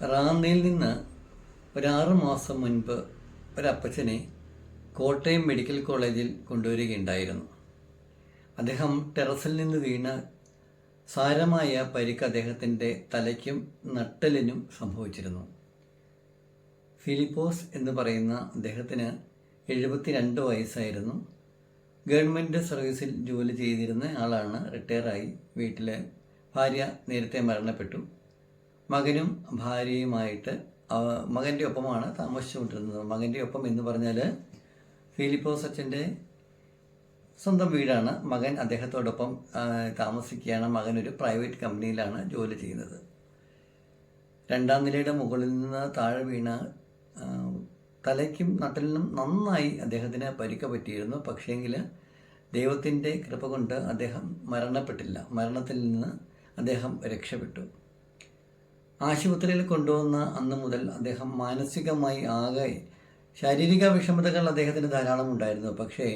റാന്നിയിൽ നിന്ന് ഒരു 6 മാസം മുൻപ് ഒരപ്പച്ചനെ കോട്ടയം മെഡിക്കൽ കോളേജിൽ കൊണ്ടുവരികയുണ്ടായിരുന്നു. അദ്ദേഹം ടെറസിൽ നിന്ന് വീണ് സാരമായ പരിക്ക് അദ്ദേഹത്തിൻ്റെ തലയ്ക്കും നട്ടലിനും സംഭവിച്ചിരുന്നു. ഫിലിപ്പോസ് എന്ന് പറയുന്ന അദ്ദേഹത്തിന് 72 വയസ്സായിരുന്നു. ഗവൺമെൻറ് സർവീസിൽ ജോലി ചെയ്തിരുന്ന ആളാണ്. റിട്ടയറായി. വീട്ടിലെ ഭാര്യ നേരത്തെ മരണപ്പെട്ടു. മകനും ഭാര്യയുമായിട്ട് മകൻ്റെ ഒപ്പമാണ് താമസിച്ചുകൊണ്ടിരുന്നത്. മകൻ്റെ ഒപ്പം എന്ന് പറഞ്ഞാൽ ഫിലിപ്പോസ് അച്ഛൻ്റെ സ്വന്തം വീടാണ്. മകൻ അദ്ദേഹത്തോടൊപ്പം താമസിക്കുകയാണ്. മകനൊരു പ്രൈവറ്റ് കമ്പനിയിലാണ് ജോലി ചെയ്യുന്നത്. 2ാം നിലയുടെ മുകളിൽ നിന്ന് താഴെ വീണ തലയ്ക്കും നട്ടലിനും നന്നായി അദ്ദേഹത്തിന് പരിക്ക് പറ്റിയിരുന്നു. പക്ഷേങ്കിൽ ദൈവത്തിൻ്റെ കൃപ കൊണ്ട് അദ്ദേഹം മരണപ്പെട്ടില്ല. മരണത്തിൽ നിന്ന് അദ്ദേഹം രക്ഷപ്പെട്ടു. ആശുപത്രിയിൽ കൊണ്ടുവന്ന അന്ന് മുതൽ അദ്ദേഹം മാനസികമായി ആകെ ശാരീരിക വിഷമതകൾ അദ്ദേഹത്തിന് ധാരാളം ഉണ്ടായിരുന്നു. പക്ഷേ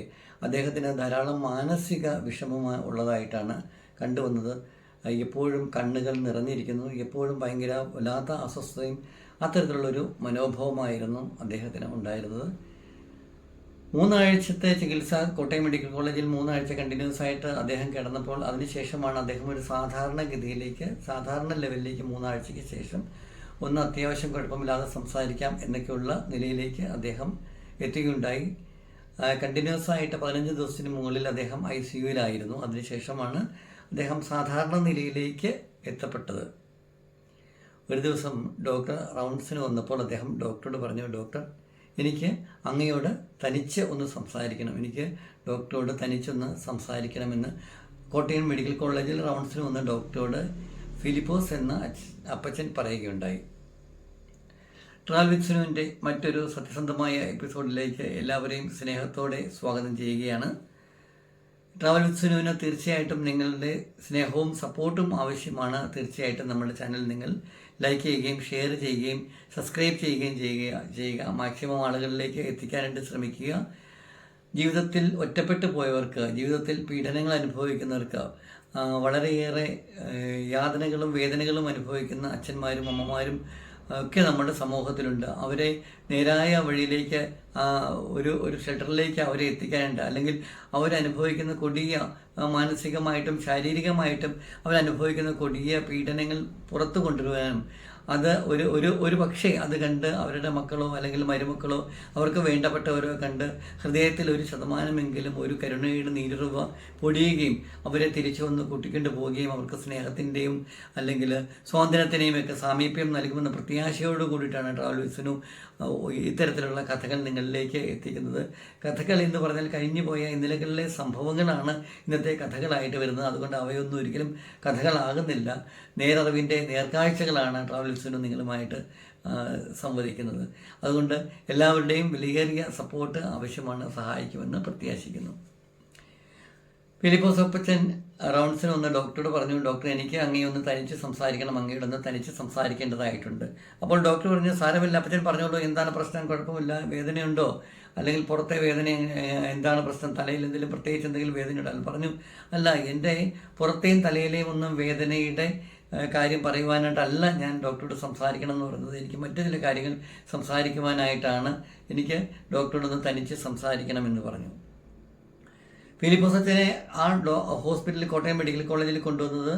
അദ്ദേഹത്തിന് ധാരാളം മാനസിക വിഷമം ഉള്ളതായിട്ടാണ് കണ്ടുവന്നത്. എപ്പോഴും കണ്ണുകൾ നിറഞ്ഞിരിക്കുന്നു, എപ്പോഴും ഭയങ്കര വല്ലാത്ത അസ്വസ്ഥതയും അത്തരത്തിലുള്ളൊരു മനോഭാവമായിരുന്നു അദ്ദേഹത്തിന് ഉണ്ടായിരുന്നത്. 3 ആഴ്ചത്തെ ചികിത്സ കോട്ടയം മെഡിക്കൽ കോളേജിൽ 3 ആഴ്ച കണ്ടിന്യൂസ് ആയിട്ട് അദ്ദേഹം കിടന്നപ്പോൾ അതിനുശേഷമാണ് അദ്ദേഹം ഒരു സാധാരണ ലെവലിലേക്ക് 3 ആഴ്ചയ്ക്ക് ശേഷം ഒന്ന് അത്യാവശ്യം കുഴപ്പമില്ലാതെ സംസാരിക്കാം എന്നൊക്കെയുള്ള നിലയിലേക്ക് അദ്ദേഹം എത്തുകയുണ്ടായി. കണ്ടിന്യൂസ് ആയിട്ട് 15 ദിവസത്തിന് മുകളിൽ അദ്ദേഹം ICUവിലായിരുന്നു. അതിനുശേഷമാണ് അദ്ദേഹം സാധാരണ നിലയിലേക്ക് എത്തപ്പെട്ടത്. ഒരു ദിവസം ഡോക്ടർ റൗണ്ട്സിന് വന്നപ്പോൾ അദ്ദേഹം ഡോക്ടറോട് പറഞ്ഞു, ഡോക്ടർ, എനിക്ക് അങ്ങയോട് തനിച്ച് ഒന്ന് സംസാരിക്കണം, എനിക്ക് ഡോക്ടറോട് തനിച്ചൊന്ന് സംസാരിക്കണമെന്ന് കോട്ടയം മെഡിക്കൽ കോളേജിൽ റൗണ്ട്സിന് വന്ന ഡോക്ടറോട് ഫിലിപ്പോസ് എന്ന അപ്പച്ചൻ പറയുകയുണ്ടായി. ട്രാവൽ വിത്ത് സുനുവിൻ്റെ മറ്റൊരു സത്യസന്ധമായ എപ്പിസോഡിലേക്ക് എല്ലാവരെയും സ്നേഹത്തോടെ സ്വാഗതം ചെയ്യുകയാണ്. ട്രാവൽ വിത്ത് സുനുവിന് തീർച്ചയായിട്ടും നിങ്ങളുടെ സ്നേഹവും സപ്പോർട്ടും ആവശ്യമാണ്. തീർച്ചയായിട്ടും നമ്മുടെ ചാനൽ നിങ്ങൾ ലൈക്ക് ചെയ്യുകയും ഷെയർ ചെയ്യുകയും സബ്സ്ക്രൈബ് ചെയ്യുകയും ചെയ്യുക. മാക്സിമം ആളുകളിലേക്ക് എത്തിക്കാനായിട്ട് ശ്രമിക്കുക. ജീവിതത്തിൽ ഒറ്റപ്പെട്ടു പോയവർക്ക്, ജീവിതത്തിൽ പീഡനങ്ങൾ അനുഭവിക്കുന്നവർക്ക്, വളരെയേറെ യാതനകളും വേദനകളും അനുഭവിക്കുന്ന അച്ഛന്മാരും അമ്മമാരും ഒക്കെ നമ്മുടെ സമൂഹത്തിലുണ്ട്. അവരെ നേരായ വഴിയിലേക്ക് ഒരു ഷെൽട്ടറിലേക്ക് അവരെ എത്തിക്കാനുണ്ട്. അല്ലെങ്കിൽ അവരനുഭവിക്കുന്ന കൊടിയ മാനസികമായിട്ടും ശാരീരികമായിട്ടും അവരനുഭവിക്കുന്ന കൊടിയ പീഡനങ്ങൾ പുറത്തു കൊണ്ടുവരാനും അത് ഒരു പക്ഷേ അത് കണ്ട് അവരുടെ മക്കളോ അല്ലെങ്കിൽ മരുമക്കളോ അവർക്ക് വേണ്ടപ്പെട്ടവരോ കണ്ട് ഹൃദയത്തിൽ 1% ഒരു കരുണയുടെ നീരുറവ പൊടിയുകയും അവരെ തിരിച്ചു വന്ന് കൂട്ടിക്കൊണ്ടു പോവുകയും അവർക്ക് സ്നേഹത്തിൻ്റെയും അല്ലെങ്കിൽ സ്വാതന്ത്ര്യത്തിനെയും ഒക്കെ സാമീപ്യം നൽകുമെന്ന പ്രത്യാശയോട് കൂടിയിട്ടാണ് ട്രാവൽ വിത്ത് സുനു ഇത്തരത്തിലുള്ള കഥകൾ നിങ്ങളിലേക്ക് എത്തിക്കുന്നത്. കഥകൾ എന്ന് പറഞ്ഞാൽ കഴിഞ്ഞുപോയ ഇന്നലകളിലെ സംഭവങ്ങളാണ് ഇന്നത്തെ കഥകളായിട്ട് വരുന്നത്. അതുകൊണ്ട് അവയൊന്നും ഒരിക്കലും കഥകളാകുന്നില്ല. നേരറിവിൻ്റെ നേർക്കാഴ്ചകളാണ് ട്രാവൽ വിത്ത് സുനു നിങ്ങളുമായിട്ട് സംവദിക്കുന്നത്. അതുകൊണ്ട് എല്ലാവരുടെയും വിലയേറിയ സപ്പോർട്ട് ആവശ്യമാണ്, സഹായിക്കുമെന്ന് പ്രത്യാശിക്കുന്നു. ഫിലിപ്പോസ് അപ്പച്ചൻ റൗണ്ട്സിന് വന്ന ഡോക്ടറോട് പറഞ്ഞു, ഡോക്ടർ, എനിക്ക് അങ്ങയൊന്ന് തനിച്ച് സംസാരിക്കണം, അങ്ങയോടൊന്ന് തനിച്ച് സംസാരിക്കേണ്ടതായിട്ടുണ്ട്. അപ്പോൾ ഡോക്ടർ പറഞ്ഞു, സാരമില്ല അപ്പച്ചൻ പറഞ്ഞോളൂ, എന്താണ് പ്രശ്നം, കുഴപ്പമില്ല, വേദനയുണ്ടോ, അല്ലെങ്കിൽ പുറത്തെ വേദന എന്താണ് പ്രശ്നം, തലയിൽ എന്തെങ്കിലും പ്രത്യേകിച്ച് എന്തെങ്കിലും വേദനയുണ്ടോ? പറഞ്ഞു, അല്ല, എൻ്റെ പുറത്തെയും തലയിലെയും ഒന്നും വേദനയുടെ കാര്യം പറയുവാനായിട്ടല്ല ഞാൻ ഡോക്ടറോട് സംസാരിക്കണം എന്ന് പറയുന്നത്. എനിക്ക് മറ്റു ചില കാര്യങ്ങൾ സംസാരിക്കുവാനായിട്ടാണ്. എനിക്ക് ഡോക്ടറോടൊന്ന് തനിച്ച് സംസാരിക്കണമെന്ന് പറഞ്ഞു. ഫിലിപ്പോസ് അച്ഛനെ ഹോസ്പിറ്റലിൽ കോട്ടയം മെഡിക്കൽ കോളേജിൽ കൊണ്ടുവന്നത്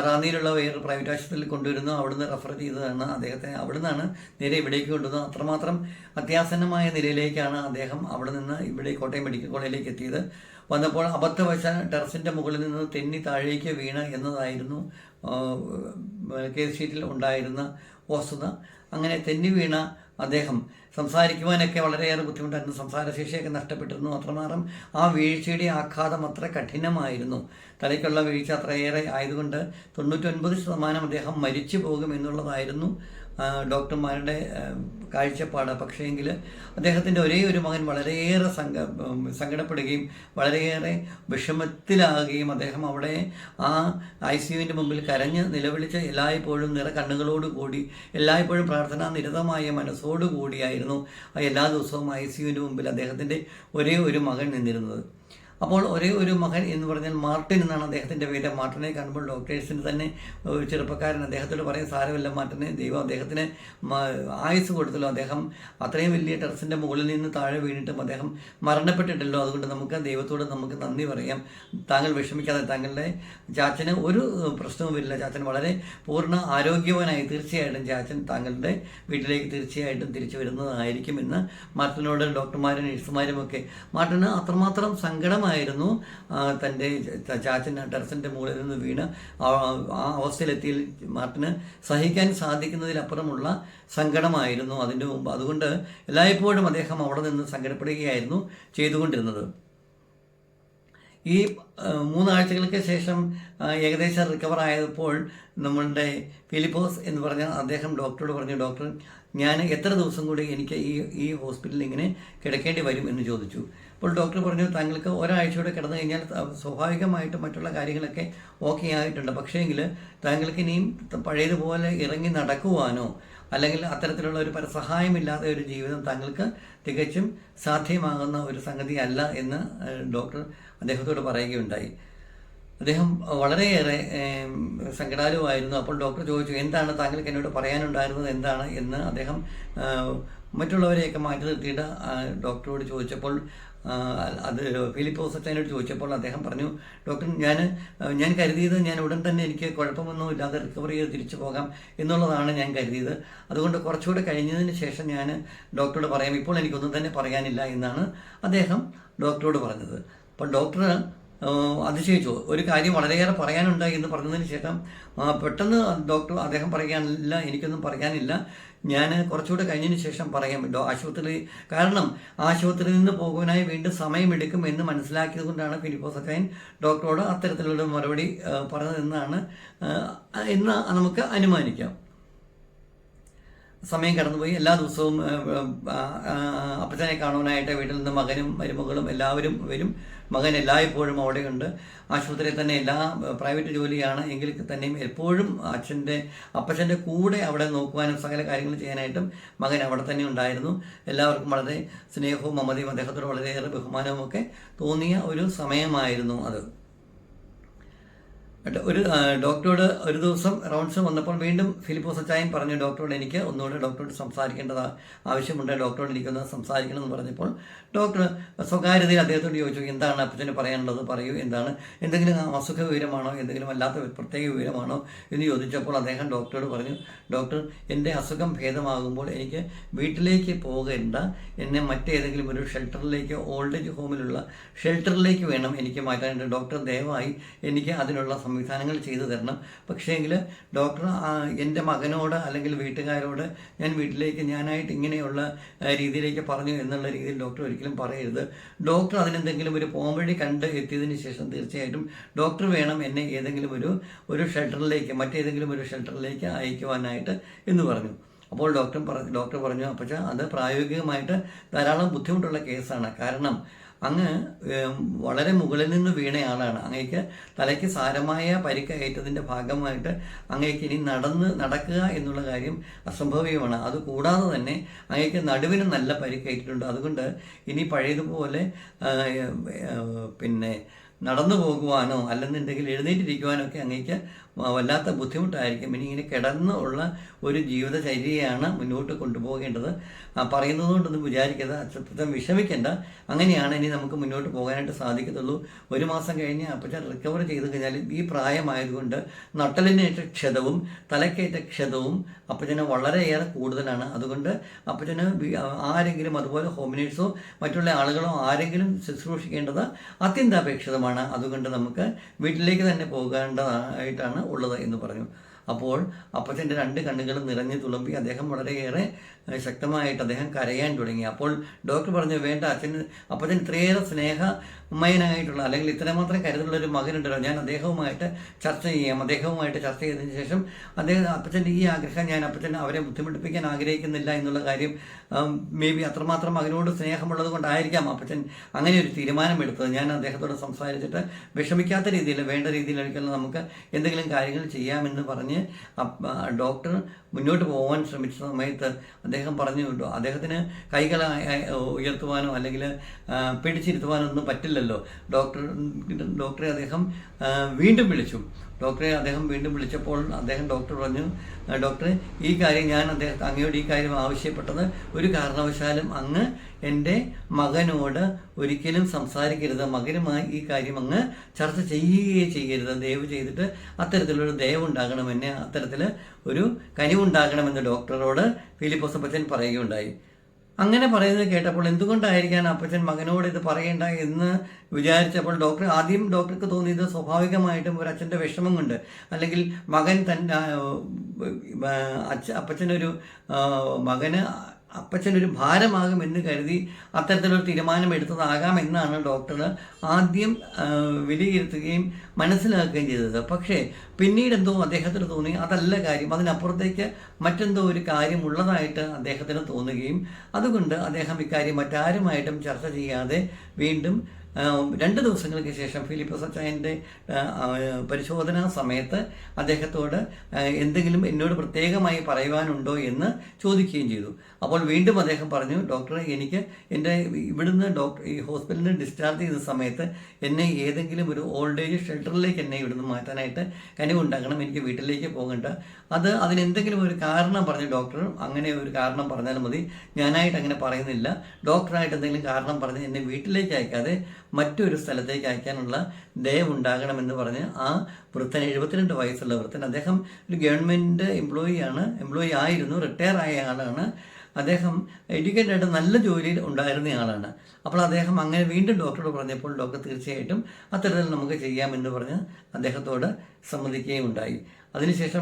റാന്നിയിലുള്ള വേറൊരു പ്രൈവറ്റ് ആശുപത്രിയിൽ കൊണ്ടുവരുന്നു. അവിടുന്ന് റെഫർ ചെയ്തതാണ് അദ്ദേഹത്തെ. അവിടെ നിന്നാണ് നേരെ ഇവിടേക്ക് കൊണ്ടുവന്നത്. അത്രമാത്രം അത്യാസന്നമായ നിലയിലേക്കാണ് അദ്ദേഹം അവിടെ നിന്ന് ഇവിടെ കോട്ടയം മെഡിക്കൽ കോളേജിലേക്ക് എത്തിയത്. വന്നപ്പോൾ അബദ്ധവശാൽ ടെറസിൻ്റെ മുകളിൽ നിന്ന് തെന്നി താഴേക്ക് വീണ എന്നതായിരുന്നു കേസ് ഷീറ്റിൽ ഉണ്ടായിരുന്ന വസ്തുത. അങ്ങനെ തെന്നി വീണ അദ്ദേഹം സംസാരിക്കുവാനൊക്കെ വളരെയേറെ ബുദ്ധിമുട്ടായിരുന്നു. സംസാരശേഷിയൊക്കെ നഷ്ടപ്പെട്ടിരുന്നു. അത്രമാത്രം ആ വീഴ്ചയുടെ ആഘാതം അത്ര കഠിനമായിരുന്നു. തലയ്ക്കുള്ള വീഴ്ച അത്രയേറെ ആയതുകൊണ്ട് 99% അദ്ദേഹം മരിച്ചു പോകും എന്നുള്ളതായിരുന്നു ഡോക്ടർമാരുടെ കാഴ്ചപ്പാട്. പക്ഷേങ്കിൽ അദ്ദേഹത്തിൻ്റെ ഒരേ ഒരു മകൻ വളരെയേറെ സങ്കടപ്പെടുകയും വളരെയേറെ വിഷമത്തിലാകുകയും അദ്ദേഹം അവിടെ ആ ICUവിൻ്റെ മുമ്പിൽ കരഞ്ഞ് നിലവിളിച്ച് എല്ലായ്പ്പോഴും കണ്ണുകളോട് കൂടി എല്ലായ്പ്പോഴും പ്രാർത്ഥനാ നിരതമായ മനസ്സോടു കൂടിയായിരുന്നു എല്ലാ ദിവസവും ICUവിൻ്റെ മുമ്പിൽ അദ്ദേഹത്തിൻ്റെ ഒരേ ഒരു മകൻ നിന്നിരുന്നത്. അപ്പോൾ ഒരേ ഒരു മകൻ എന്ന് പറഞ്ഞാൽ മാർട്ടിൻ എന്നാണ് അദ്ദേഹത്തിൻ്റെ പേര്. മാർട്ടിനെ കാണുമ്പോൾ ഡോക്ടേഴ്സിന് തന്നെ ഒരു ചെറുപ്പക്കാരൻ അദ്ദേഹത്തോട് പറയും, സാരമില്ല മാർട്ടിനെ, ദൈവം അദ്ദേഹത്തിന് ആയുസ് കൊടുത്തല്ലോ, അദ്ദേഹം അത്രയും വലിയ ടെറസിൻ്റെ മുകളിൽ നിന്ന് താഴെ വീണിട്ടും അദ്ദേഹം മരണപ്പെട്ടിട്ടല്ലോ, അതുകൊണ്ട് നമുക്ക് ദൈവത്തോട് നമുക്ക് നന്ദി പറയാം, താങ്കൾ വിഷമിക്കാതെ, താങ്കളുടെ ചാച്ചന് ഒരു പ്രശ്നവുമില്ല, ചാച്ചൻ വളരെ പൂർണ്ണ ആരോഗ്യവാനായി, തീർച്ചയായിട്ടും ചാച്ചൻ താങ്കളുടെ വീട്ടിലേക്ക് തീർച്ചയായിട്ടും തിരിച്ചു വരുന്നതായിരിക്കുമെന്ന് മാർട്ടിനോട് ഡോക്ടർമാരും നഴ്സുമാരും ഒക്കെ. മാർട്ടിന് അത്രമാത്രം സങ്കടമായിരുന്നു തൻ്റെ ചാച്ചൻ ടെറസിൻ്റെ മുകളിൽ നിന്ന് വീണ് ആ അവസ്ഥയിലെത്തിയിൽ മാർട്ടിന് സഹിക്കാൻ സാധിക്കുന്നതിലപ്പുറമുള്ള സങ്കടമായിരുന്നു അതിൻ്റെ മുമ്പ്. അതുകൊണ്ട് എല്ലായ്പ്പോഴും അദ്ദേഹം അവിടെ നിന്ന് സങ്കടപ്പെടുകയായിരുന്നു ചെയ്തുകൊണ്ടിരുന്നത്. ഈ 3 ആഴ്ചകൾക്ക് ശേഷം ഏകദേശം റിക്കവർ ആയപ്പോൾ നമ്മളുടെ ഫിലിപ്പോസ് എന്ന് പറഞ്ഞ അദ്ദേഹം ഡോക്ടറോട് പറഞ്ഞു, ഡോക്ടർ, ഞാൻ എത്ര ദിവസം കൂടി എനിക്ക് ഈ ഹോസ്പിറ്റലിൽ ഇങ്ങനെ കിടക്കേണ്ടി വരും എന്ന് ചോദിച്ചു. അപ്പോൾ ഡോക്ടർ പറഞ്ഞു, താങ്കൾക്ക് ഒരാഴ്ചയോടെ കിടന്നു കഴിഞ്ഞാൽ സ്വാഭാവികമായിട്ടും മറ്റുള്ള കാര്യങ്ങളൊക്കെ ഓക്കെ ആയിട്ടുണ്ട്, പക്ഷേങ്കിൽ താങ്കൾക്ക് ഇനിയും പഴയതുപോലെ ഇറങ്ങി നടക്കുവാനോ അല്ലെങ്കിൽ അത്തരത്തിലുള്ള ഒരു പരസഹായമില്ലാത്ത ഒരു ജീവിതം താങ്കൾക്ക് തികച്ചും സാധ്യമാകുന്ന ഒരു സംഗതി അല്ല എന്ന് ഡോക്ടർ അദ്ദേഹത്തോട് പറയുകയുണ്ടായി. അദ്ദേഹം വളരെയേറെ സങ്കടാലുവായിരുന്നു. അപ്പോൾ ഡോക്ടർ ചോദിച്ചു, എന്താണ് താങ്കൾക്ക് എന്നോട് പറയാനുണ്ടായിരുന്നത് എന്താണ് എന്ന് അദ്ദേഹം മറ്റുള്ളവരെയൊക്കെ മാറ്റി നിർത്തിയിട്ട് ഡോക്ടറോട് ചോദിച്ചപ്പോൾ, അത് ഫിലിപ്പോസ് അച്ഛനോട് ചോദിച്ചപ്പോൾ അദ്ദേഹം പറഞ്ഞു, ഡോക്ടർ, ഞാൻ കരുതിയത് ഞാൻ ഉടൻ തന്നെ എനിക്ക് കുഴപ്പമൊന്നും ഇല്ലാതെ റിക്കവർ ചെയ്ത് തിരിച്ചു പോകാം എന്നുള്ളതാണ് ഞാൻ കരുതിയത്. അതുകൊണ്ട് കുറച്ചുകൂടെ കഴിഞ്ഞതിന് ശേഷം ഞാൻ ഡോക്ടറോട് പറയാം, ഇപ്പോൾ എനിക്കൊന്നും തന്നെ പറയാനില്ല എന്നാണ് അദ്ദേഹം ഡോക്ടറോട് പറഞ്ഞത്. അപ്പോൾ ഡോക്ടർ അതിശയിച്ചു. ഒരു കാര്യം വളരെയേറെ പറയാനുണ്ട് എന്ന് പറഞ്ഞതിന് ശേഷം പെട്ടെന്ന് അദ്ദേഹം പറയാനില്ല, എനിക്കൊന്നും പറയാനില്ല, ഞാൻ കുറച്ചുകൂടെ കഴിഞ്ഞതിന് ശേഷം പറയാം കാരണം ആശുപത്രിയിൽ നിന്ന് പോകുവാനായി വീണ്ടും സമയമെടുക്കും എന്ന് മനസ്സിലാക്കിയത് കൊണ്ടാണ് ഫിലിപ്പോസ് അച്ചായൻ ഡോക്ടറോട് അത്തരത്തിലുള്ള മറുപടി പറഞ്ഞതെന്നാണ് എന്ന് നമുക്ക് അനുമാനിക്കാം. സമയം കടന്നുപോയി. എല്ലാ ദിവസവും അപ്പച്ചനെ കാണുവാനായിട്ട് വീട്ടിൽ നിന്ന് മകനും മരുമകളും എല്ലാവരും വരും. മകൻ എല്ലായ്പ്പോഴും അവിടെയുണ്ട്. ആശുപത്രിയിൽ തന്നെ എല്ലാ പ്രൈവറ്റ് ജോലിയാണ് എങ്കിൽ തന്നെയും എപ്പോഴും അപ്പച്ചൻ്റെ കൂടെ അവിടെ നോക്കുവാനും സകല കാര്യങ്ങൾ ചെയ്യാനായിട്ടും മകൻ അവിടെ തന്നെ ഉണ്ടായിരുന്നു. എല്ലാവർക്കും വളരെ സ്നേഹവും മമതയും അദ്ദേഹത്തോട് വളരെയേറെ ബഹുമാനവും ഒക്കെ തോന്നിയ ഒരു സമയമായിരുന്നു അത്. ഒരു ഡോക്ടറോട് ഒരു ദിവസം റൗണ്ട്സ് വന്നപ്പോൾ വീണ്ടും ഫിലിപ്പോസ് അച്ചായൻ പറഞ്ഞു, ഡോക്ടറോട് എനിക്ക് ഒന്നുകൂടെ ഡോക്ടറോട് സംസാരിക്കേണ്ടത് ആവശ്യമുണ്ട്, ഡോക്ടറോട് എനിക്കൊന്ന് സംസാരിക്കണം എന്ന് പറഞ്ഞപ്പോൾ ഡോക്ടർ സ്വകാര്യതയിൽ അദ്ദേഹത്തോട് ചോദിച്ചു, എന്താണ് അപ്പച്ചന് പറയാനുള്ളത്, പറയൂ, എന്തെങ്കിലും അസുഖ വിവരമാണോ, എന്തെങ്കിലും അല്ലാത്ത പ്രത്യേക വിവരമാണോ എന്ന് ചോദിച്ചപ്പോൾ അദ്ദേഹം ഡോക്ടറോട് പറഞ്ഞു, ഡോക്ടർ, എൻ്റെ അസുഖം ഭേദമാകുമ്പോൾ എനിക്ക് വീട്ടിലേക്ക് പോകേണ്ട, എന്നെ മറ്റേതെങ്കിലും ഒരു ഷെൽട്ടറിലേക്ക്, ഓൾഡ് ഏജ് ഹോമിലുള്ള ഷെൽട്ടറിലേക്ക് വേണം എനിക്ക് മാറ്റാനായിട്ട്. ഡോക്ടർ ദയവായി എനിക്ക് അതിനുള്ള സംവിധാനങ്ങൾ ചെയ്തു തരണം. പക്ഷേങ്കിൽ ഡോക്ടർ എൻ്റെ മകനോട് അല്ലെങ്കിൽ വീട്ടുകാരോട് ഞാൻ വീട്ടിലേക്ക് ഞാനായിട്ട് ഇങ്ങനെയുള്ള രീതിയിലേക്ക് പറഞ്ഞു എന്നുള്ള രീതിയിൽ ഡോക്ടർ ഒരിക്കലും പറയരുത്. ഡോക്ടർ അതിനെന്തെങ്കിലും ഒരു പോംവഴി കണ്ട് എത്തിയതിന് ശേഷം തീർച്ചയായിട്ടും ഡോക്ടർ വേണം എന്നെ ഏതെങ്കിലും ഒരു ഷെൽട്ടറിലേക്ക്, മറ്റേതെങ്കിലും ഒരു ഷെൽട്ടറിലേക്ക് അയക്കുവാനായിട്ട് എന്ന് പറഞ്ഞു. അപ്പോൾ ഡോക്ടർ പറഞ്ഞു, അപ്പച്ചാ, അത് പ്രായോഗികമായിട്ട് ധാരാളം ബുദ്ധിമുട്ടുള്ള കേസാണ്. കാരണം അങ്ങ് വളരെ മുകളിൽ നിന്ന് വീണയാളാണ്. അങ്ങേക്ക് തലയ്ക്ക് സാരമായ പരിക്കേറ്റതിൻ്റെ ഭാഗമായിട്ട് അങ്ങേക്ക് ഇനി നടക്കുക എന്നുള്ള കാര്യം അസംഭവ്യമാണ്. അതുകൂടാതെ തന്നെ അങ്ങേക്ക് നടുവിന് നല്ല പരിക്കേറ്റിട്ടുണ്ട്. അതുകൊണ്ട് ഇനി പഴയതുപോലെ നടന്നു പോകുവാനോ അല്ലെന്നുണ്ടെങ്കിൽ എഴുന്നേറ്റിരിക്കുവാനോ ഒക്കെ അങ്ങേക്ക് വല്ലാത്ത ബുദ്ധിമുട്ടായിരിക്കും. ഇനി ഇങ്ങനെ കിടന്നുള്ള ഒരു ജീവിതചര്യയാണ് മുന്നോട്ട് കൊണ്ടുപോകേണ്ടത്. പറയുന്നത് കൊണ്ടൊന്നും വിചാരിക്കരുത്, അച്ഛൻ വിഷമിക്കേണ്ട. അങ്ങനെയാണ് ഇനി നമുക്ക് മുന്നോട്ട് പോകാനായിട്ട് സാധിക്കത്തുള്ളൂ. 1 മാസം കഴിഞ്ഞ് അപ്പച്ചൻ റിക്കവർ ചെയ്ത് കഴിഞ്ഞാൽ ഈ പ്രായമായതുകൊണ്ട് നട്ടലിനേറ്റ ക്ഷതവും തലക്കേറ്റ ക്ഷതവും അപ്പച്ചന് വളരെയേറെ കൂടുതലാണ്. അതുകൊണ്ട് അപ്പച്ചന് ആരെങ്കിലും, അതുപോലെ ഹോം നേഴ്സോ മറ്റുള്ള ആളുകളോ ആരെങ്കിലും ശുശ്രൂഷിക്കേണ്ടത് അത്യന്താപേക്ഷിതമാണ്. അതുകൊണ്ട് നമുക്ക് വീട്ടിലേക്ക് തന്നെ പോകേണ്ടതായിട്ടാണ് ഉള്ളത് എന്ന് പറഞ്ഞു. അപ്പോൾ അപ്പച്ചൻ്റെ 2 കണ്ണുകളും നിറഞ്ഞു തുളുമ്പി അദ്ദേഹം വളരെയേറെ ശക്തമായിട്ട് അദ്ദേഹം കരയാൻ തുടങ്ങി. അപ്പോൾ ഡോക്ടർ പറഞ്ഞു, വേണ്ട, അപ്പച്ചൻ ഇത്രയേറെ സ്നേഹമയനായിട്ടുള്ള അല്ലെങ്കിൽ ഇത്രമാത്രം കരുതലുള്ളൊരു മകനുണ്ടല്ലോ, ഞാൻ അദ്ദേഹവുമായിട്ട് ചർച്ച ചെയ്യാം. അദ്ദേഹവുമായിട്ട് ചർച്ച ചെയ്തതിന് ശേഷം അപ്പച്ചൻ്റെ ഈ ആഗ്രഹം, ഞാൻ അപ്പച്ചൻ അവരെ ബുദ്ധിമുട്ടിപ്പിക്കാൻ ആഗ്രഹിക്കുന്നില്ല എന്നുള്ള കാര്യം മേ ബി അത്രമാത്രം മകനോട് സ്നേഹമുള്ളത് കൊണ്ടായിരിക്കാം അപ്പച്ചൻ അങ്ങനെ ഒരു തീരുമാനമെടുത്തത്. ഞാൻ അദ്ദേഹത്തോട് സംസാരിച്ചിട്ട് വിഷമിക്കാത്ത രീതിയിൽ, വേണ്ട രീതിയിൽ ഒരിക്കലും നമുക്ക് എന്തെങ്കിലും കാര്യങ്ങൾ ചെയ്യാമെന്ന് പറഞ്ഞ് പറഞ്ഞ് ഡോക്ടർ മുന്നോട്ട് പോകാൻ ശ്രമിച്ച സമയത്ത് അദ്ദേഹം പറഞ്ഞു, അദ്ദേഹത്തിന് കൈകൾ ഉയർത്തുവാനോ അല്ലെങ്കിൽ പിടിച്ചിരുത്തുവാനോ ഒന്നും പറ്റില്ലല്ലോ. ഡോക്ടറെ അദ്ദേഹം വീണ്ടും വിളിച്ചു. വിളിച്ചപ്പോൾ ഡോക്ടർ പറഞ്ഞു, ഡോക്ടറെ, ഈ കാര്യം ഞാൻ അങ്ങയോട് ഈ കാര്യം ആവശ്യപ്പെട്ടത് ഒരു കാരണവശാലും അങ്ങ് എൻ്റെ മകനോട് ഒരിക്കലും സംസാരിക്കരുത്, മകനുമായി ഈ കാര്യം അങ്ങ് ചർച്ച ചെയ്യുകയേ ചെയ്യരുത്. ദയവ് ചെയ്തിട്ട് അത്തരത്തിലൊരു ദയവുണ്ടാകണം, എന്നെ അത്തരത്തിൽ ഒരു കനിവുണ്ടാകണമെന്ന് ഡോക്ടറോട് ഫിലിപ്പോസ് അപ്പച്ചൻ പറയുകയുണ്ടായി. അങ്ങനെ പറയുന്നത് കേട്ടപ്പോൾ എന്തുകൊണ്ടായിരിക്കാൻ അപ്പച്ചൻ മകനോട് ഇത് പറയേണ്ട എന്ന് വിചാരിച്ചപ്പോൾ ഡോക്ടർക്ക് തോന്നിയത് സ്വാഭാവികമായിട്ടും ഒരു അച്ഛൻ്റെ വിഷമം കൊണ്ട്, അല്ലെങ്കിൽ മകൻ അപ്പച്ചനൊരു ഭാരമാകുമെന്ന് കരുതി അത്തരത്തിലൊരു തീരുമാനം എടുത്തതാകാം എന്നാണ് ഡോക്ടർ ആദ്യം വിലയിരുത്തുകയും മനസ്സിലാക്കുകയും ചെയ്തത്. പക്ഷേ പിന്നീട് എന്തോ അദ്ദേഹത്തിന് തോന്നി അതല്ല കാര്യം, അതിനപ്പുറത്തേക്ക് മറ്റെന്തോ ഒരു കാര്യം ഉള്ളതായിട്ട് അദ്ദേഹത്തിന് തോന്നുകയും അതുകൊണ്ട് അദ്ദേഹം ഇക്കാര്യം മറ്റാരുമായിട്ടും ചർച്ച ചെയ്യാതെ വീണ്ടും 2 ദിവസങ്ങൾക്ക് ശേഷം ഫിലിപ്പോസ് അച്ചായൻ്റെ പരിശോധനാ സമയത്ത് അദ്ദേഹത്തോട് എന്തെങ്കിലും എന്നോട് പ്രത്യേകമായി പറയുവാനുണ്ടോ എന്ന് ചോദിക്കുകയും ചെയ്തു. അപ്പോൾ വീണ്ടും അദ്ദേഹം പറഞ്ഞു, ഡോക്ടറെ, എനിക്ക് ഇവിടുന്ന് ഈ ഹോസ്പിറ്റലിൽ നിന്ന് ഡിസ്ചാർജ് ചെയ്ത സമയത്ത് എന്നെ ഏതെങ്കിലും ഒരു ഓൾഡ് ഏജ് ഷെൽട്ടറിലേക്ക് എന്നെ ഇവിടുന്ന് മാറ്റാനായിട്ട് കനിവുണ്ടാകണം, എനിക്ക് വീട്ടിലേക്ക് പോകേണ്ട. അതിനെന്തെങ്കിലും ഒരു കാരണം പറഞ്ഞു. ഡോക്ടർ അങ്ങനെ ഒരു കാരണം പറഞ്ഞാൽ മതി, ഞാനായിട്ട് അങ്ങനെ പറയുന്നില്ല, ഡോക്ടറായിട്ട് എന്തെങ്കിലും കാരണം പറഞ്ഞ് എന്നെ വീട്ടിലേക്ക് അയക്കാതെ മറ്റൊരു സ്ഥലത്തേക്ക് അയക്കാനുള്ള ദയവുണ്ടാകണമെന്ന് പറഞ്ഞ് ആ വൃദ്ധൻ, 72 വയസ്സുള്ള വൃദ്ധൻ, അദ്ദേഹം ഒരു ഗവൺമെൻറ് എംപ്ലോയി ആയിരുന്നു, റിട്ടയർ ആയ ആളാണ്. അദ്ദേഹം എഡ്യൂക്കേറ്റഡ് ആയിട്ട് നല്ല ജോലിയിൽ ഉണ്ടായിരുന്ന ആളാണ്. അപ്പോൾ അദ്ദേഹം അങ്ങനെ വീണ്ടും ഡോക്ടറോട് പറഞ്ഞപ്പോൾ ഡോക്ടർ തീർച്ചയായിട്ടും അത്തരത്തിൽ നമുക്ക് ചെയ്യാമെന്ന് പറഞ്ഞ് അദ്ദേഹത്തോട് സമ്മതിക്കുകയും ഉണ്ടായി. അതിനുശേഷം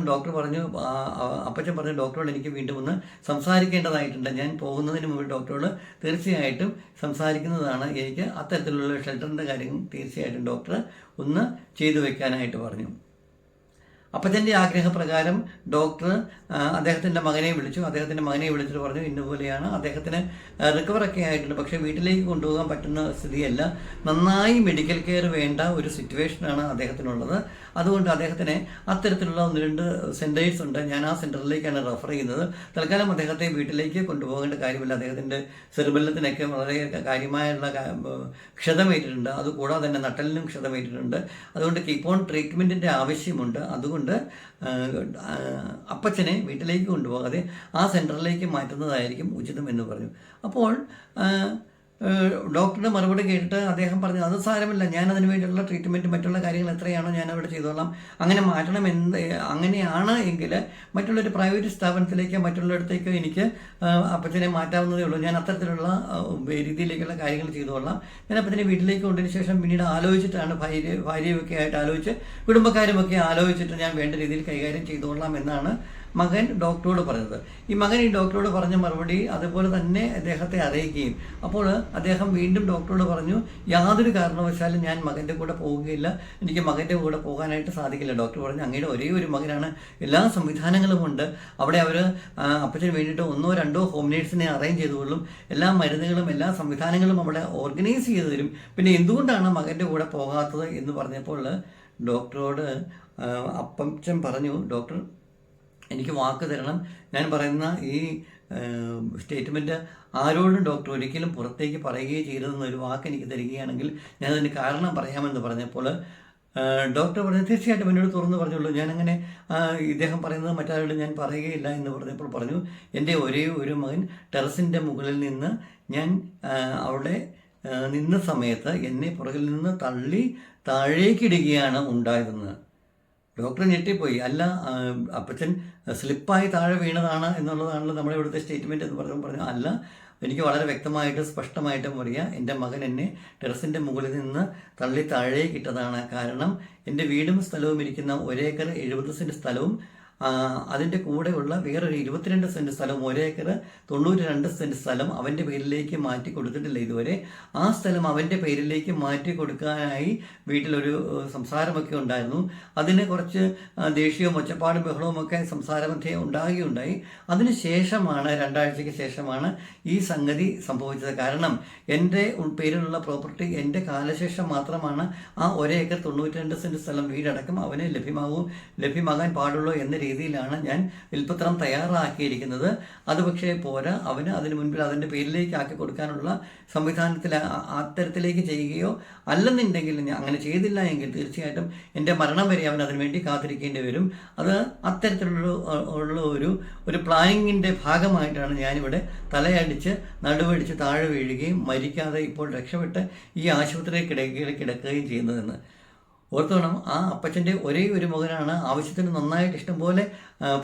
അപ്പച്ചൻ പറഞ്ഞു, ഡോക്ടറോട് എനിക്ക് വീണ്ടും ഒന്ന് സംസാരിക്കേണ്ടതായിട്ടുണ്ട്, ഞാൻ പോകുന്നതിന് മുമ്പ് ഡോക്ടറോട് തീർച്ചയായിട്ടും സംസാരിക്കുന്നതാണ്, എനിക്ക് അത്തരത്തിലുള്ള ഷെൽട്ടറിൻ്റെ കാര്യം തീർച്ചയായിട്ടും ഡോക്ടർ ഒന്ന് ചെയ്തു വെക്കാനായിട്ട് പറഞ്ഞു. അപ്പച്ചൻ്റെ ആഗ്രഹപ്രകാരം ഡോക്ടർ അദ്ദേഹത്തിൻ്റെ മകനെ വിളിച്ചിട്ട് പറഞ്ഞു, ഇന്നുപോലെയാണ്, അദ്ദേഹത്തിന് റിക്കവറൊക്കെ ആയിട്ടുണ്ട്, പക്ഷേ വീട്ടിലേക്ക് കൊണ്ടുപോകാൻ പറ്റുന്ന സ്ഥിതിയല്ല, നന്നായി മെഡിക്കൽ കെയർ വേണ്ട ഒരു സിറ്റുവേഷനാണ് അദ്ദേഹത്തിനുള്ളത്. അതുകൊണ്ട് അദ്ദേഹത്തിന് അത്തരത്തിലുള്ള 1-2 സെൻറ്റേഴ്സ് ഉണ്ട്, ഞാൻ ആ സെൻറ്ററിലേക്കാണ് റെഫർ ചെയ്യുന്നത്. തൽക്കാലം അദ്ദേഹത്തെ വീട്ടിലേക്ക് കൊണ്ടുപോകേണ്ട കാര്യമില്ല, അദ്ദേഹത്തിൻ്റെ സെറിബെല്ലത്തിനൊക്കെ വളരെ കാര്യമായുള്ള ക്ഷതമേറ്റിട്ടുണ്ട്, അതുകൂടാതെ തന്നെ നട്ടലിനും ക്ഷതമേറ്റിട്ടുണ്ട്. അതുകൊണ്ട് കീപ്പ് ഓൺ ട്രീറ്റ്മെൻറ്റിൻ്റെ ആവശ്യമുണ്ട്. അതുകൊണ്ട് അപ്പച്ചനെ വീട്ടിലേക്ക് കൊണ്ടുപോകാതെ ആ സെൻറ്ററിലേക്ക് മാറ്റുന്നതായിരിക്കും ഉചിതം എന്ന് പറഞ്ഞു. അപ്പോൾ ഡോക്ടറുടെ മറുപടി കേട്ടിട്ട് അദ്ദേഹം പറഞ്ഞു, അത് സാരമില്ല, ഞാൻ അതിന് വേണ്ടിയുള്ള ട്രീറ്റ്മെൻറ്റ് മറ്റുള്ള കാര്യങ്ങൾ എത്രയാണോ ഞാൻ അവിടെ ചെയ്തോളാം, അങ്ങനെ മാറ്റണം അങ്ങനെയാണ് എങ്കിൽ മറ്റുള്ളൊരു പ്രൈവറ്റ് സ്ഥാപനത്തിലേക്ക് മറ്റുള്ളിടത്തേക്ക് എനിക്ക് അപ്പച്ചനെ മാറ്റാവുന്നതേ ഉള്ളൂ, ഞാൻ അത്തരത്തിലുള്ള രീതിയിലേക്കുള്ള കാര്യങ്ങൾ ചെയ്തുകൊള്ളാം. ഞാൻ അപ്പച്ചനെ വീട്ടിലേക്ക് കൊണ്ടതിന് ശേഷം പിന്നീട് ആലോചിച്ചിട്ടാണ് ഭാര്യയൊക്കെ ആയിട്ട് ആലോചിച്ച് കുടുംബക്കാരുമൊക്കെ ആലോചിച്ചിട്ട് ഞാൻ വേണ്ട രീതിയിൽ കൈകാര്യം ചെയ്തുകൊള്ളാം എന്നാണ് മകൻ ഡോക്ടറോട് പറഞ്ഞത്. ഈ ഡോക്ടറോട് പറഞ്ഞ മറുപടി അതുപോലെ തന്നെ അദ്ദേഹത്തെ അറിയിക്കുകയും, അപ്പോൾ അദ്ദേഹം വീണ്ടും ഡോക്ടറോട് പറഞ്ഞു, യാതൊരു കാരണവശാലും ഞാൻ മകൻ്റെ കൂടെ പോവുകയില്ല, എനിക്ക് മകൻ്റെ കൂടെ പോകാനായിട്ട് സാധിക്കില്ല. ഡോക്ടർ പറഞ്ഞു, അങ്ങയുടെ ഒരേ ഒരു മകനാണ്, എല്ലാ സംവിധാനങ്ങളും ഉണ്ട്, അവിടെ അവർ അപ്പച്ചന് വേണ്ടിയിട്ട് 1-2 ഹോം നേഴ്സിനെ അറേഞ്ച് ചെയ്തുകൊള്ളും, എല്ലാ മരുന്നുകളും എല്ലാ സംവിധാനങ്ങളും അവിടെ ഓർഗനൈസ് ചെയ്തു തരും, പിന്നെ എന്തുകൊണ്ടാണ് മകൻ്റെ കൂടെ പോകാത്തത് എന്ന് പറഞ്ഞപ്പോൾ ഡോക്ടറോട് അപ്പച്ചൻ പറഞ്ഞു, ഡോക്ടർ, എനിക്ക് വാക്ക് തരണം, ഞാൻ പറയുന്ന ഈ സ്റ്റേറ്റ്മെൻറ്റ് ആരോടും ഡോക്ടർ ഒരിക്കലും പുറത്തേക്ക് പറയുകയും ചെയ്തതെന്നൊരു വാക്ക് എനിക്ക് തരികയാണെങ്കിൽ ഞാൻ അതിന് കാരണം പറയാമെന്ന് പറഞ്ഞപ്പോൾ ഡോക്ടർ പറഞ്ഞു, തീർച്ചയായിട്ടും എന്നോട് തുറന്ന് പറഞ്ഞുള്ളൂ, ഞാനങ്ങനെ ഇദ്ദേഹം പറയുന്നത് മറ്റാരോടും ഞാൻ പറയുകയില്ല എന്ന് പറഞ്ഞപ്പോൾ പറഞ്ഞു, എൻ്റെ ഒരേ ഒരു മകൻ ടെറസിൻ്റെ മുകളിൽ നിന്ന് ഞാൻ അവിടെ നിന്ന സമയത്ത് എന്നെ പുറകിൽ നിന്ന് തള്ളി താഴേക്കിടുകയാണ് ഉണ്ടായതെന്ന്. ഡോക്ടർ ഞെട്ടിപ്പോയി. അല്ല, അപ്പച്ചൻ സ്ലിപ്പായി താഴെ വീണതാണ് എന്നുള്ളതാണല്ലോ നമ്മുടെ ഇവിടുത്തെ സ്റ്റേറ്റ്മെൻറ്റ് എന്ന് പറഞ്ഞു. അല്ല, എനിക്ക് വളരെ വ്യക്തമായിട്ട് സ്പഷ്ടമായിട്ടും അറിയാം, എൻ്റെ മകൻ എന്നെ ടെറസിൻ്റെ മുകളിൽ നിന്ന് തള്ളി താഴേക്കിട്ടതാണ്. കാരണം എൻ്റെ വീടും സ്ഥലവും ഇരിക്കുന്ന 1 ഏക്കർ 70 സെൻറ്റ് സ്ഥലവും അതിൻ്റെ കൂടെയുള്ള വേറൊരു 22 സെൻറ്റ് സ്ഥലം, 1 ഏക്കർ 92 സെൻറ്റ് സ്ഥലം അവൻ്റെ പേരിലേക്ക് മാറ്റി കൊടുത്തിട്ടില്ല ഇതുവരെ. ആ സ്ഥലം അവൻ്റെ പേരിലേക്ക് മാറ്റി കൊടുക്കാനായി വീട്ടിലൊരു സംസാരമൊക്കെ ഉണ്ടായിരുന്നു. അതിന് കുറച്ച് ദേഷ്യവും ഒച്ചപ്പാടും ബഹളവും ഒക്കെ സംസാരമധ്യേ ഉണ്ടാകുകയുണ്ടായി. അതിന് ശേഷമാണ് 2 ആഴ്ചയ്ക്ക് ശേഷമാണ് ഈ സംഗതി സംഭവിച്ചത്. കാരണം എൻ്റെ പേരിലുള്ള പ്രോപ്പർട്ടി എൻ്റെ കാലശേഷം മാത്രമാണ് ആ 1 ഏക്കർ 92 സെൻറ്റ് സ്ഥലം വീടടക്കം അവന് ലഭ്യമാകാൻ പാടുള്ളൂ എന്ന രീതിയിലാണ് ഞാൻ വിൽപ്പത്രം തയ്യാറാക്കിയിരിക്കുന്നത്. അത് പക്ഷേ പോരാ, അവന് അതിന് മുൻപിൽ അതിൻ്റെ പേരിലേക്ക് ആക്കി കൊടുക്കാനുള്ള സംവിധാനത്തിൽ അത്തരത്തിലേക്ക് ചെയ്യുകയോ അല്ലെന്നുണ്ടെങ്കിൽ അങ്ങനെ ചെയ്തില്ല എങ്കിൽ തീർച്ചയായിട്ടും എൻ്റെ മരണം വരെ അവൻ അതിനുവേണ്ടി കാത്തിരിക്കേണ്ടി വരും. അത് അത്തരത്തിലുള്ള ഒരു പ്ലാനിങ്ങിൻ്റെ ഭാഗമായിട്ടാണ് ഞാനിവിടെ തലയടിച്ച് നടുവടിച്ച് താഴെ വീഴുകയും മരിക്കാതെ ഇപ്പോൾ രക്ഷപ്പെട്ട് ഈ ആശുപത്രിയിൽ കിടക്കുകയും ചെയ്യുന്നതെന്ന് ഓർത്തോണം. ആ അപ്പച്ചൻ്റെ ഒരേ ഒരു മകനാണ്. ആവശ്യത്തിന് നന്നായിട്ട് ഇഷ്ടംപോലെ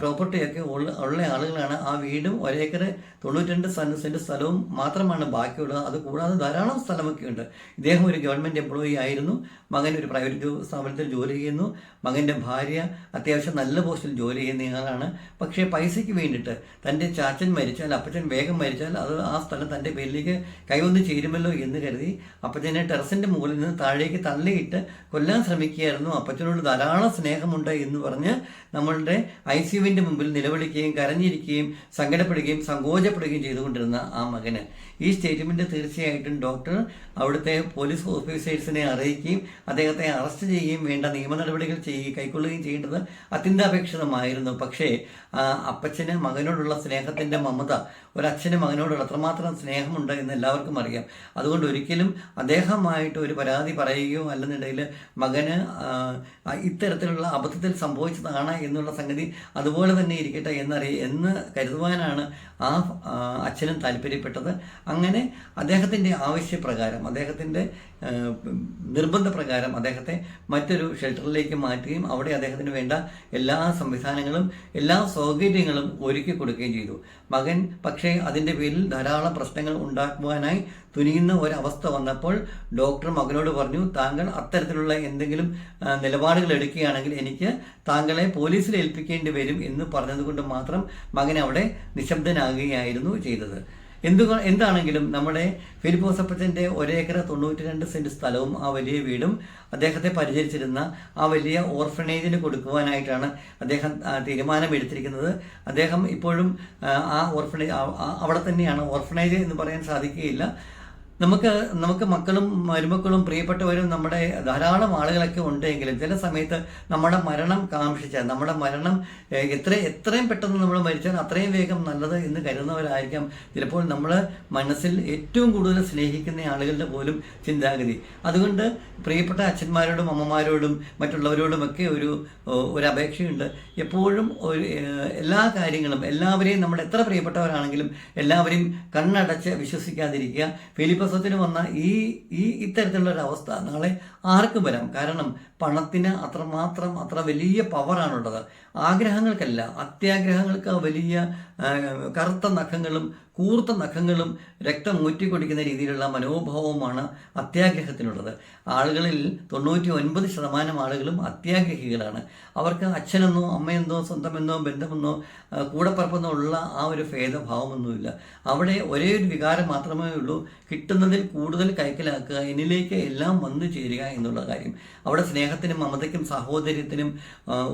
പ്രോപ്പർട്ടിയൊക്കെ ഉള്ള ആളുകളാണ്. ആ വീടും 1 ഏക്കർ 92 സെൻറ്റ് സ്ഥലവും മാത്രമാണ് ബാക്കിയുള്ളത്. അത് കൂടാതെ ധാരാളം സ്ഥലമൊക്കെ ഉണ്ട്. ഇദ്ദേഹം ഒരു ഗവൺമെൻറ് എംപ്ലോയി ആയിരുന്നു. മകൻ ഒരു പ്രൈവറ്റ് സ്ഥാപനത്തിൽ ജോലി ചെയ്യുന്നു. മകൻ്റെ ഭാര്യ അത്യാവശ്യം നല്ല പോസ്റ്റിൽ ജോലി ചെയ്യുന്നയാളാണ്. പക്ഷേ പൈസയ്ക്ക് വേണ്ടിയിട്ട് തൻ്റെ ചാച്ചൻ മരിച്ചാൽ, അപ്പച്ചൻ വേഗം മരിച്ചാൽ അത് ആ സ്ഥലം തൻ്റെ പേരിലേക്ക് കൈവന്ന് ചേരുമല്ലോ എന്ന് കരുതി അപ്പച്ചനെ ടെറസിൻ്റെ മുകളിൽ നിന്ന് താഴേക്ക് തള്ളിയിട്ട് കൊല്ലാൻ ശ്രമിക്കുകയായിരുന്നു. അപ്പച്ചനോട് ധാരാളം സ്നേഹമുണ്ട് എന്ന് പറഞ്ഞ് നമ്മളുടെ ICUവിൻ്റെ മുമ്പിൽ നിലവിളിക്കുകയും കരഞ്ഞിരിക്കുകയും സങ്കടപ്പെടുകയും സങ്കോചപ്പെടുകയും ചെയ്തുകൊണ്ടിരുന്ന ആ മകന് ഈ സ്റ്റേറ്റ്മെൻറ്റ് തീർച്ചയായിട്ടും ഡോക്ടർ അവിടുത്തെ പോലീസ് ഓഫീസേഴ്സിനെ അറിയിക്കുകയും അദ്ദേഹത്തെ അറസ്റ്റ് ചെയ്യുകയും വേണ്ട നിയമ നടപടികൾ കൈക്കൊള്ളുകയും ചെയ്യേണ്ടത് അത്യന്താപേക്ഷിതമായിരുന്നു. പക്ഷേ അപ്പച്ചന് മകനോടുള്ള സ്നേഹത്തിൻ്റെ മമത ഒരച്ഛന് മകനോടുള്ള അത്രമാത്രം സ്നേഹമുണ്ട് എന്ന് എല്ലാവർക്കും അറിയാം. അതുകൊണ്ട് ഒരിക്കലും അദ്ദേഹമായിട്ട് ഒരു പരാതി പറയുകയോ അല്ലെന്നുണ്ടെങ്കിൽ മകന് ഇത്തരത്തിലുള്ള അബദ്ധത്തിൽ സംഭവിച്ചതാണ് എന്നുള്ള സംഗതി അതുപോലെ തന്നെ ഇരിക്കട്ടെ എന്ന് കരുതുവാനാണ് ആ അച്ഛനും താല്പര്യപ്പെട്ടത്. അങ്ങനെ അദ്ദേഹത്തിൻ്റെ ആവശ്യപ്രകാരം, അദ്ദേഹത്തിൻ്റെ നിർബന്ധപ്രകാരം അദ്ദേഹത്തെ മറ്റൊരു ഷെൽട്ടറിലേക്ക് മാറ്റുകയും അവിടെ അദ്ദേഹത്തിന് വേണ്ട എല്ലാ സംവിധാനങ്ങളും എല്ലാ സൗകര്യങ്ങളും ഒരുക്കി കൊടുക്കുകയും ചെയ്തു. മകൻ പക്ഷേ അതിൻ്റെ പേരിൽ ധാരാളം പ്രശ്നങ്ങൾ ഉണ്ടാക്കുവാനായി തുനിയുന്ന ഒരവസ്ഥ വന്നപ്പോൾ ഡോക്ടർ മകനോട് പറഞ്ഞു, താങ്കൾ അത്തരത്തിലുള്ള എന്തെങ്കിലും നിലപാടുകൾ എടുക്കുകയാണെങ്കിൽ എനിക്ക് താങ്കളെ പോലീസിൽ ഏൽപ്പിക്കേണ്ടി വരും എന്ന് പറഞ്ഞതുകൊണ്ട് മാത്രം മകൻ അവിടെ നിശബ്ദനാകുകയായിരുന്നു ചെയ്തത്. എന്താണെങ്കിലും നമ്മുടെ ഫിലിപ്പോസ് അപ്പച്ചൻ്റെ 1 ഏക്കർ 92 സെൻറ്റ് സ്ഥലവും ആ വലിയ വീടും അദ്ദേഹത്തെ പരിചരിച്ചിരുന്ന ആ വലിയ ഓർഫനേജിന് കൊടുക്കുവാനായിട്ടാണ് അദ്ദേഹം തീരുമാനമെടുത്തിരിക്കുന്നത്. അദ്ദേഹം ഇപ്പോഴും ആ ഓർഫനേജ് അവിടെ തന്നെയാണ്. ഓർഫനേജ് എന്ന് പറയാൻ സാധിക്കുകയില്ല. നമുക്ക് മക്കളും മരുമക്കളും പ്രിയപ്പെട്ടവരും നമ്മുടെ ധാരാളം ആളുകളൊക്കെ ഉണ്ടെങ്കിലും ചില സമയത്ത് നമ്മുടെ മരണം കാംക്ഷിച്ചാൽ, നമ്മുടെ മരണം എത്രയും പെട്ടെന്ന് നമ്മൾ മരിച്ചാൽ അത്രയും വേഗം നല്ലത് എന്ന് കരുതുന്നവരായിരിക്കാം ചിലപ്പോൾ നമ്മൾ മനസ്സിൽ ഏറ്റവും കൂടുതൽ സ്നേഹിക്കുന്ന ആളുകളുടെ പോലും ചിന്താഗതി. അതുകൊണ്ട് പ്രിയപ്പെട്ട അച്ഛന്മാരോടും അമ്മമാരോടും മറ്റുള്ളവരോടുമൊക്കെ ഒരു അപേക്ഷയുണ്ട്. എപ്പോഴും എല്ലാ കാര്യങ്ങളും എല്ലാവരെയും നമ്മൾ എത്ര പ്രിയപ്പെട്ടവരാണെങ്കിലും എല്ലാവരെയും കണ്ണടച്ച് വിശ്വസിക്കാതിരിക്കുക. ഫിലിപ്പോസിന് വന്ന ഇത്തരത്തിലുള്ള ഒരു അവസ്ഥ നാളെ ആർക്കും വരാം. കാരണം പണത്തിന് അത്ര വലിയ പവറാണുള്ളത്. ആഗ്രഹങ്ങൾക്കല്ല, അത്യാഗ്രഹങ്ങൾക്ക് വലിയ കറുത്ത നഖങ്ങളും കൂർത്ത നഖങ്ങളും രക്തം ഊറ്റിക്കൊടിക്കുന്ന രീതിയിലുള്ള മനോഭാവവുമാണ് അത്യാഗ്രഹത്തിനുള്ളത്. ആളുകളിൽ 99% ആളുകളും അത്യാഗ്രഹികളാണ്. അവർക്ക് അച്ഛനെന്നോ അമ്മയെന്നോ സ്വന്തമെന്നോ ബന്ധമെന്നോ കൂടപ്പറപ്പെന്നോ ഉള്ള ആ ഒരു ഭേദഭാവമൊന്നുമില്ല. അവിടെ ഒരേ ഒരു വികാരം മാത്രമേ ഉള്ളൂ, കിട്ടുന്നതിൽ കൂടുതൽ കൈക്കലാക്കുക, എന്നിലേക്ക് എല്ലാം വന്നു ചേരുക എന്നുള്ള കാര്യം. അവിടെ സ്നേഹത്തിനും മമതയ്ക്കും സാഹോദര്യത്തിനും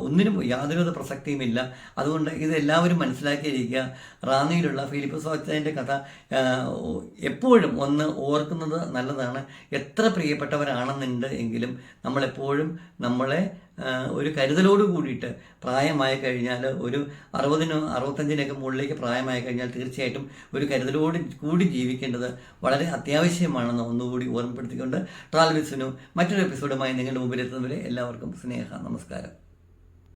ഒന്നിനും യാതൊരു പ്രസക്തിയുമില്ല. അതുകൊണ്ട് ഇതെല്ലാവരും മനസ്സിലാക്കിയിരിക്കുക. റാന്നിയിലുള്ള ഫിലിപ്പോസ് അച്ഛൻ്റെ കഥ എപ്പോഴും ഒന്ന് ഓർക്കുന്നത് നല്ലതാണ്. എത്ര പ്രിയപ്പെട്ടവരാണെന്നുണ്ട് എങ്കിലും നമ്മളെപ്പോഴും നമ്മളെ ഒരു കരുതലോട് കൂടിയിട്ട് പ്രായമായി കഴിഞ്ഞാൽ ഒരു 60-65 മുകളിലേക്ക് പ്രായമായി കഴിഞ്ഞാൽ തീർച്ചയായിട്ടും ഒരു കരുതലോട് കൂടി ജീവിക്കേണ്ടത് വളരെ അത്യാവശ്യമാണെന്ന് ഒന്നുകൂടി ഓർമ്മപ്പെടുത്തിക്കൊണ്ട് ട്രാവൽ വിത്ത് സുനു മറ്റൊരു എപ്പിസോഡുമായി നിങ്ങളുടെ മുമ്പിലെത്തുന്നവരെ എല്ലാവർക്കും നമസ്കാരം.